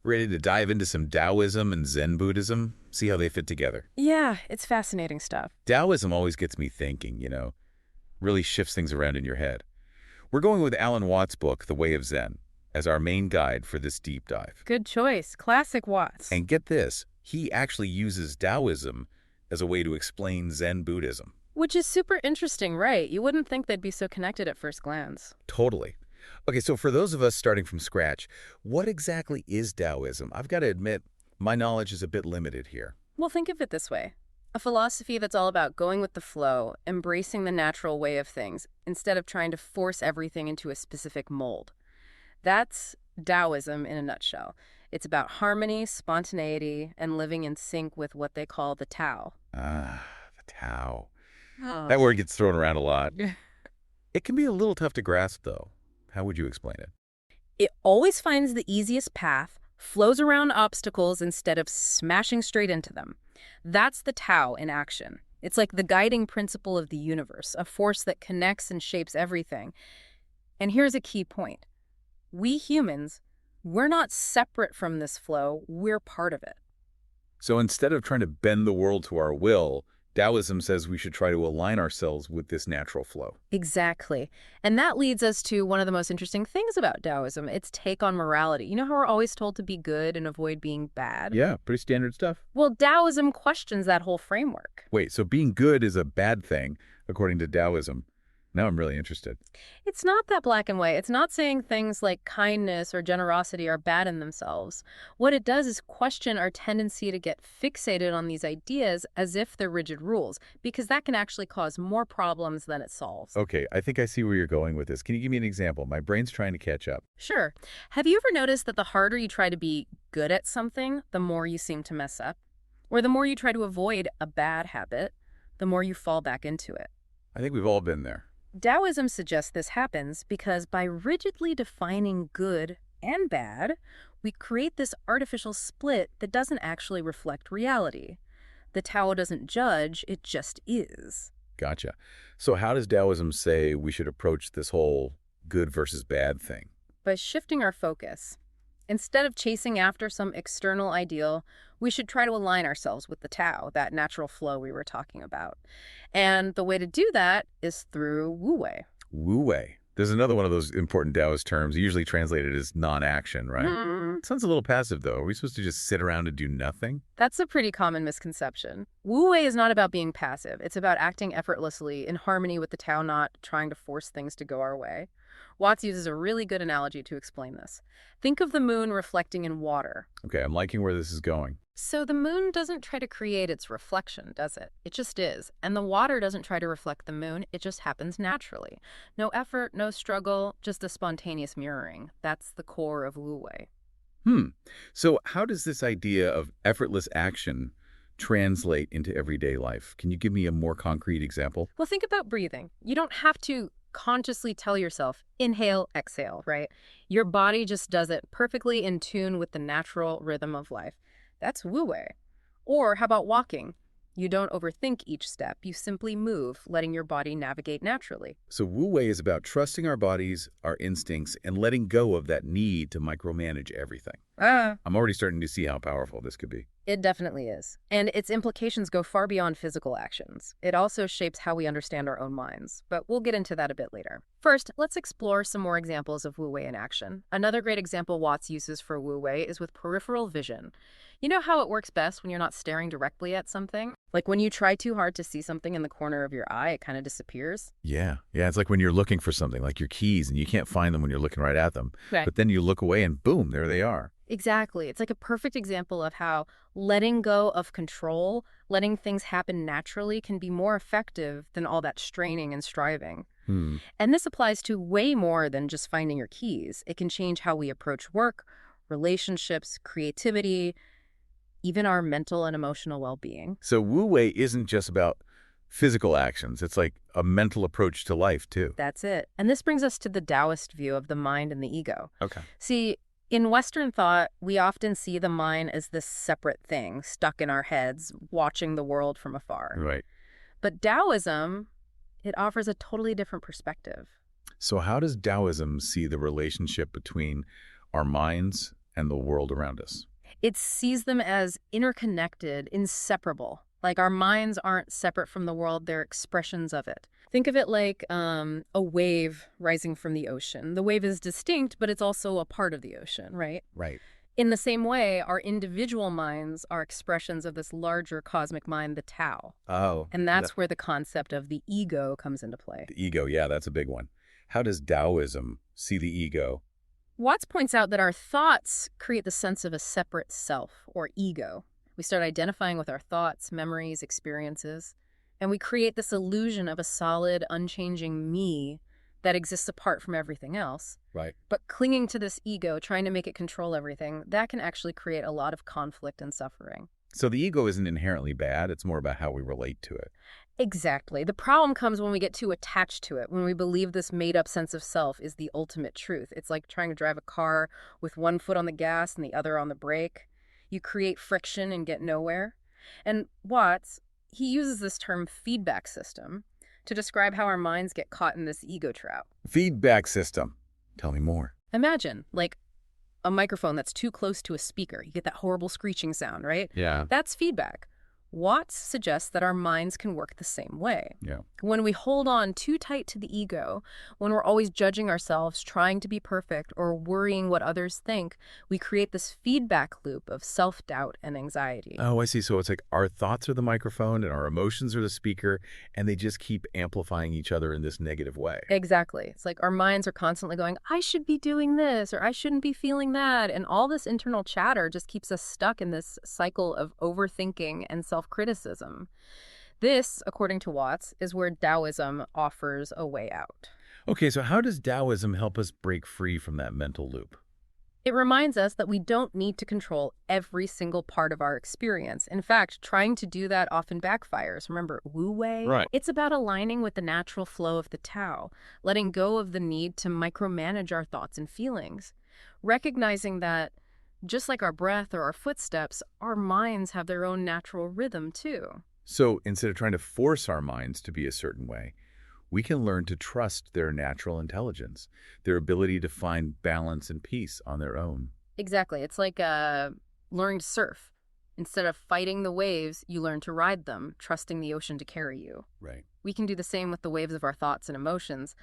Ready to dive into some Taoism and Zen Buddhism? See how they fit together. Yeah, it's fascinating stuff. Taoism always gets me thinking, really shifts things around in your head. We're going with Alan Watts' book, The Way of Zen, as our main guide for this deep dive. Good choice. Classic Watts. And get this, he actually uses Taoism as a way to explain Zen Buddhism. Which is super interesting, right? You wouldn't think they'd be so connected at first glance. Totally. Okay, so for those of us starting from scratch, what exactly is Taoism? I've got to admit, my knowledge is a bit limited here. Well, think of it this way. A philosophy that's all about going with the flow, embracing the natural way of things, instead of trying to force everything into a specific mold. That's Taoism in a nutshell. It's about harmony, spontaneity, and living in sync with what they call the Tao. Ah, the Tao. Oh. That word gets thrown around a lot. It can be a little tough to grasp, though. How would you explain it? It always finds the easiest path, flows around obstacles instead of smashing straight into them. That's the Tao in action. It's like the guiding principle of the universe, a force that connects and shapes everything. And here's a key point. We humans, we're not separate from this flow, we're part of it. So instead of trying to bend the world to our will, Taoism says we should try to align ourselves with this natural flow. Exactly. And that leads us to one of the most interesting things about Taoism, its take on morality. You know how we're always told to be good and avoid being bad? Yeah, pretty standard stuff. Well, Taoism questions that whole framework. Wait, so being good is a bad thing, according to Taoism. Now I'm really interested. It's not that black and white. It's not saying things like kindness or generosity are bad in themselves. What it does is question our tendency to get fixated on these ideas as if they're rigid rules, because that can actually cause more problems than it solves. Okay, I think I see where you're going with this. Can you give me an example? My brain's trying to catch up. Sure. Have you ever noticed that the harder you try to be good at something, the more you seem to mess up? Or the more you try to avoid a bad habit, the more you fall back into it? I think we've all been there. Taoism suggests this happens because by rigidly defining good and bad, we create this artificial split that doesn't actually reflect reality. The Tao doesn't judge, it just is. Gotcha. So how does Taoism say we should approach this whole good versus bad thing? By shifting our focus, instead of chasing after some external ideal, we should try to align ourselves with the Tao, that natural flow we were talking about. And the way to do that is through Wu Wei. Wu Wei. There's another one of those important Taoist terms, usually translated as non-action, right? Sounds a little passive, though. Are we supposed to just sit around and do nothing? That's a pretty common misconception. Wu Wei is not about being passive. It's about acting effortlessly, in harmony with the Tao, not trying to force things to go our way. Watts uses a really good analogy to explain this. Think of the moon reflecting in water. Okay, I'm liking where this is going. So the moon doesn't try to create its reflection, does it? It just is. And the water doesn't try to reflect the moon. It just happens naturally. No effort, no struggle, just a spontaneous mirroring. That's the core of Wu Wei. So how does this idea of effortless action translate into everyday life? Can you give me a more concrete example? Well, think about breathing. You don't have to consciously tell yourself, inhale, exhale, right? Your body just does it perfectly in tune with the natural rhythm of life. That's Wu Wei. Or how about walking? You don't overthink each step. You simply move, letting your body navigate naturally. So Wu Wei is about trusting our bodies, our instincts, and letting go of that need to micromanage everything. I'm already starting to see how powerful this could be. It definitely is. And its implications go far beyond physical actions. It also shapes how we understand our own minds. But we'll get into that a bit later. First, let's explore some more examples of Wu Wei in action. Another great example Watts uses for Wu Wei is with peripheral vision. You know how it works best when you're not staring directly at something? Like when you try too hard to see something in the corner of your eye, it kind of disappears. Yeah, it's like when you're looking for something, like your keys, and you can't find them when you're looking right at them. Right. But then you look away and boom, there they are. Exactly. It's like a perfect example of how letting go of control, letting things happen naturally can be more effective than all that straining and striving. And this applies to way more than just finding your keys. It can change how we approach work, relationships, creativity, even our mental and emotional well-being. So Wu Wei isn't just about physical actions. It's like a mental approach to life, too. That's it. And this brings us to the Taoist view of the mind and the ego. Okay. See, in Western thought, we often see the mind as this separate thing stuck in our heads, watching the world from afar. Right. But Taoism, it offers a totally different perspective. So how does Taoism see the relationship between our minds and the world around us. It sees them as interconnected, inseparable. Like our minds aren't separate from the world, they're expressions of it. Think of it like a wave rising from the ocean. The wave is distinct, but it's also a part of the ocean, right? Right. In the same way, our individual minds are expressions of this larger cosmic mind, the Tao. Oh. And that's where the concept of the ego comes into play. The ego, yeah, that's a big one. How does Taoism see the ego? Watts points out that our thoughts create the sense of a separate self, or ego. We start identifying with our thoughts, memories, experiences, and we create this illusion of a solid, unchanging me that exists apart from everything else. Right. But clinging to this ego, trying to make it control everything, that can actually create a lot of conflict and suffering. So the ego isn't inherently bad, it's more about how we relate to it. Exactly. The problem comes when we get too attached to it, when we believe this made-up sense of self is the ultimate truth. It's like trying to drive a car with one foot on the gas and the other on the brake. You create friction and get nowhere. And Watts, he uses this term feedback system to describe how our minds get caught in this ego trap. Feedback system. Tell me more. Imagine, like, a microphone that's too close to a speaker. You get that horrible screeching sound, right? Yeah. That's feedback. Watts suggests that our minds can work the same way. Yeah. When we hold on too tight to the ego, when we're always judging ourselves, trying to be perfect, or worrying what others think, we create this feedback loop of self-doubt and anxiety. Oh, I see. So it's like our thoughts are the microphone and our emotions are the speaker, and they just keep amplifying each other in this negative way. Exactly. It's like our minds are constantly going, I should be doing this, or I shouldn't be feeling that. And all this internal chatter just keeps us stuck in this cycle of overthinking and self-criticism. This, according to Watts, is where Taoism offers a way out. Okay, so how does Taoism help us break free from that mental loop? It reminds us that we don't need to control every single part of our experience. In fact, trying to do that often backfires. Remember, Wu Wei? Right. It's about aligning with the natural flow of the Tao, letting go of the need to micromanage our thoughts and feelings, recognizing that just like our breath or our footsteps, our minds have their own natural rhythm too. So instead of trying to force our minds to be a certain way, we can learn to trust their natural intelligence, their ability to find balance and peace on their own. Exactly. It's like learning to surf. Instead of fighting the waves, you learn to ride them, trusting the ocean to carry you. Right. We can do the same with the waves of our thoughts and emotions.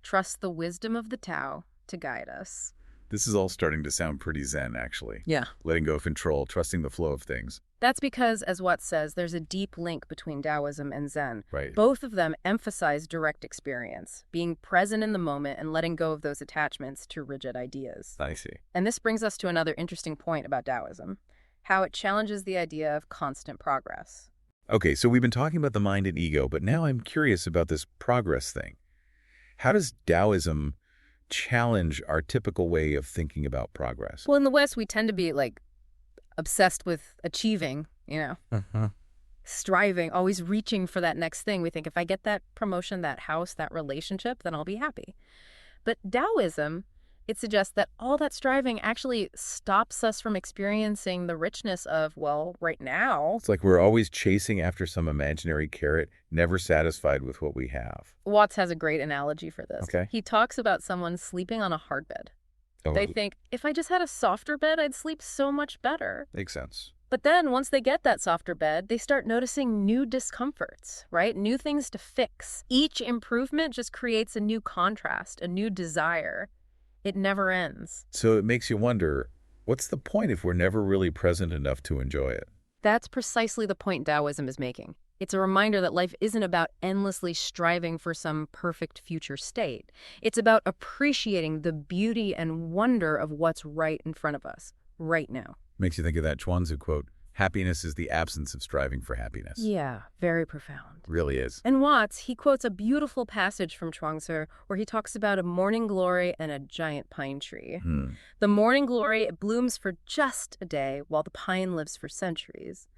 Trust the wisdom of the Tao to guide us. This is all starting to sound pretty Zen, actually. Yeah. Letting go of control, trusting the flow of things. That's because, as Watts says, there's a deep link between Taoism and Zen. Right. Both of them emphasize direct experience, being present in the moment and letting go of those attachments to rigid ideas. I see. And this brings us to another interesting point about Taoism, how it challenges the idea of constant progress. Okay, so we've been talking about the mind and ego, but now I'm curious about this progress thing. How does Taoism challenge our typical way of thinking about progress? Well, in the West, we tend to be, like, obsessed with achieving, striving, always reaching for that next thing. We think if I get that promotion, that house, that relationship, then I'll be happy. But Taoism, it suggests that all that striving actually stops us from experiencing the richness of, well, right now. It's like we're always chasing after some imaginary carrot, never satisfied with what we have. Watts has a great analogy for this. Okay. He talks about someone sleeping on a hard bed. Oh, They think, if I just had a softer bed, I'd sleep so much better. makes sense. But then once they get that softer bed, they start noticing new discomforts, right? New things to fix. Each improvement just creates a new contrast, a new desire. It never ends. So it makes you wonder, what's the point if we're never really present enough to enjoy it? That's precisely the point Taoism is making. It's a reminder that life isn't about endlessly striving for some perfect future state. It's about appreciating the beauty and wonder of what's right in front of us, right now. Makes you think of that Chuanzu quote, happiness is the absence of striving for happiness. Yeah, very profound. Really is. And Watts, he quotes a beautiful passage from Chuang-Tzu where he talks about a morning glory and a giant pine tree. The morning glory, it blooms for just a day, while the pine lives for centuries.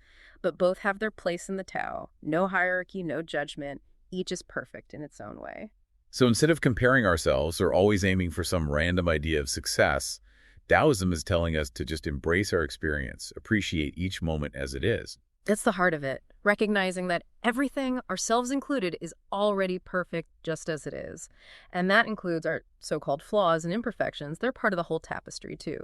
But both have their place in the Tao. No hierarchy, no judgment. Each is perfect in its own way. So instead of comparing ourselves or always aiming for some random idea of success, Taoism is telling us to just embrace our experience, appreciate each moment as it is. That's the heart of it, recognizing that everything, ourselves included, is already perfect just as it is. And that includes our so-called flaws and imperfections. They're part of the whole tapestry too,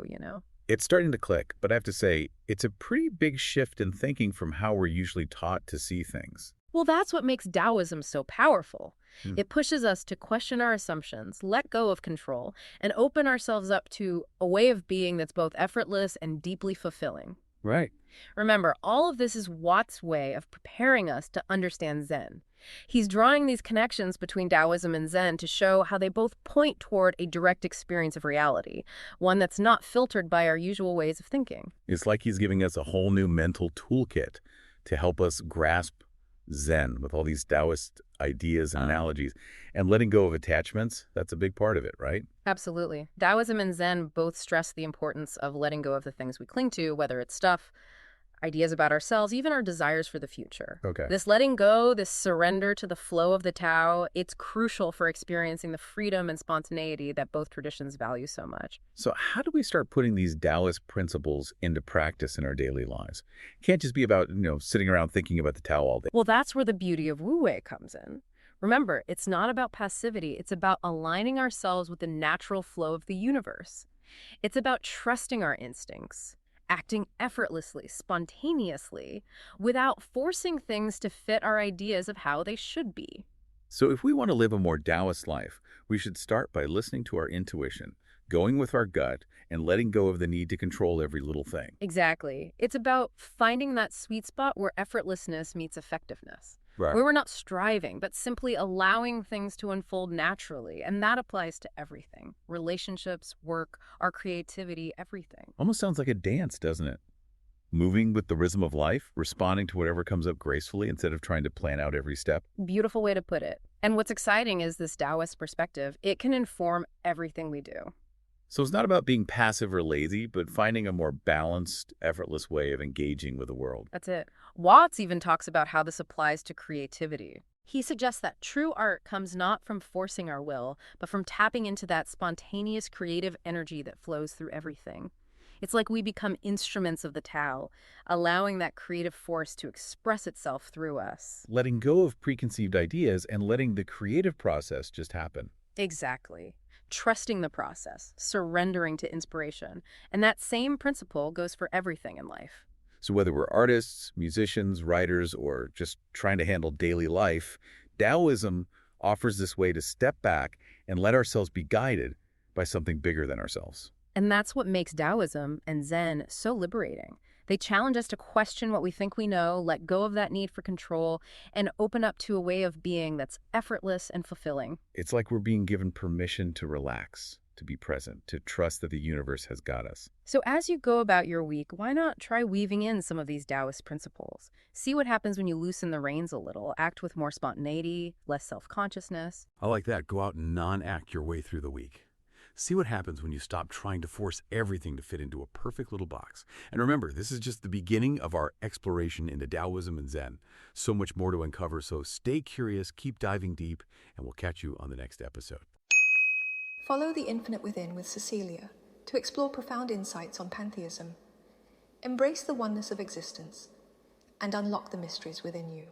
It's starting to click, but I have to say, it's a pretty big shift in thinking from how we're usually taught to see things. Well, that's what makes Taoism so powerful. Hmm. It pushes us to question our assumptions, let go of control, and open ourselves up to a way of being that's both effortless and deeply fulfilling. Right. Remember, all of this is Watt's way of preparing us to understand Zen. He's drawing these connections between Taoism and Zen to show how they both point toward a direct experience of reality, one that's not filtered by our usual ways of thinking. It's like he's giving us a whole new mental toolkit to help us grasp Zen with all these Taoist ideas and analogies. And letting go of attachments, that's a big part of it, right? Absolutely. Taoism and Zen both stress the importance of letting go of the things we cling to, whether it's stuff, ideas about ourselves, even our desires for the future. Okay. This letting go, this surrender to the flow of the Tao, it's crucial for experiencing the freedom and spontaneity that both traditions value so much. So how do we start putting these Taoist principles into practice in our daily lives? It can't just be about, sitting around thinking about the Tao all day. Well, that's where the beauty of Wu Wei comes in. Remember, it's not about passivity, it's about aligning ourselves with the natural flow of the universe. It's about trusting our instincts, acting effortlessly, spontaneously, without forcing things to fit our ideas of how they should be. So if we want to live a more Taoist life, we should start by listening to our intuition, going with our gut, and letting go of the need to control every little thing. Exactly. It's about finding that sweet spot where effortlessness meets effectiveness, Right. where we're not striving, but simply allowing things to unfold naturally. And that applies to everything: relationships, work, our creativity, everything. Almost sounds like a dance, doesn't it? Moving with the rhythm of life, responding to whatever comes up gracefully instead of trying to plan out every step. Beautiful way to put it. And what's exciting is this Taoist perspective. It can inform everything we do. So it's not about being passive or lazy, but finding a more balanced, effortless way of engaging with the world. That's it. Watts even talks about how this applies to creativity. He suggests that true art comes not from forcing our will, but from tapping into that spontaneous creative energy that flows through everything. It's like we become instruments of the Tao, allowing that creative force to express itself through us. Letting go of preconceived ideas and letting the creative process just happen. Exactly. Trusting the process, surrendering to inspiration. And that same principle goes for everything in life. So whether we're artists, musicians, writers, or just trying to handle daily life, Taoism offers this way to step back and let ourselves be guided by something bigger than ourselves. And that's what makes Taoism and Zen so liberating. They challenge us to question what we think we know, let go of that need for control, and open up to a way of being that's effortless and fulfilling. It's like we're being given permission to relax, to be present, to trust that the universe has got us. So as you go about your week, why not try weaving in some of these Taoist principles? See what happens when you loosen the reins a little, act with more spontaneity, less self-consciousness. I like that. Go out and non-act your way through the week. See what happens when you stop trying to force everything to fit into a perfect little box. And remember, this is just the beginning of our exploration into Taoism and Zen. So much more to uncover, so stay curious, keep diving deep, and we'll catch you on the next episode. Follow the infinite within with Cecilia to explore profound insights on pantheism. Embrace the oneness of existence and unlock the mysteries within you.